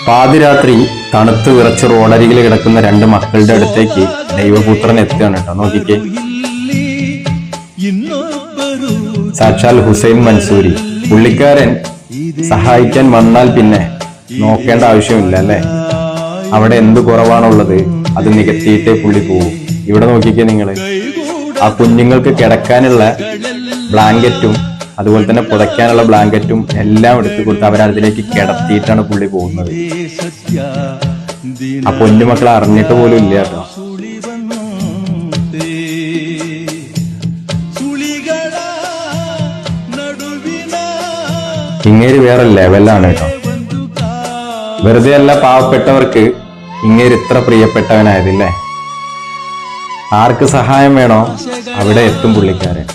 പാതിരാത്രി തണുത്ത് വിറച്ച് റോഡരികിൽ കിടക്കുന്ന രണ്ട് മക്കളുടെ അടുത്തേക്ക് ദൈവപുത്രൻ എത്തുകയാണ് കേട്ടോ. നോക്കിക്കേ, സാക്ഷാൽ ഹുസൈൻ മൻസൂരി. പുള്ളിക്കാരൻ സഹായിക്കാൻ വന്നാൽ പിന്നെ നോക്കേണ്ട ആവശ്യമില്ല അല്ലെ. അവിടെ എന്ത് കുറവാണുള്ളത് അത് നികത്തിയിട്ടേ പുള്ളി പോവും. ഇവിടെ നോക്കിക്കേ നിങ്ങള്, ആ കുഞ്ഞുങ്ങൾക്ക് കിടക്കാനുള്ള ബ്ലാങ്കറ്റും അതുപോലെ തന്നെ പുതയ്ക്കാനുള്ള ബ്ലാങ്കറ്റും എല്ലാം എടുത്തു കൊടുത്ത് അവരതിലേക്ക് കിടത്തിയിട്ടാണ് പുള്ളി പോകുന്നത്. ആ പൊന്നുമക്കളെ അറിഞ്ഞിട്ട് പോലും ഇല്ല കേട്ടോ. ഇങ്ങേര് വേറെ ലെവലാണ് കേട്ടോ. വെറുതെ അല്ല പാവപ്പെട്ടവർക്ക് ഇങ്ങേര് ഇത്ര പ്രിയപ്പെട്ടവനായതില്ലേ. ആർക്ക് സഹായം വേണോ അവിടെ എത്തും പുള്ളിക്കാരൻ.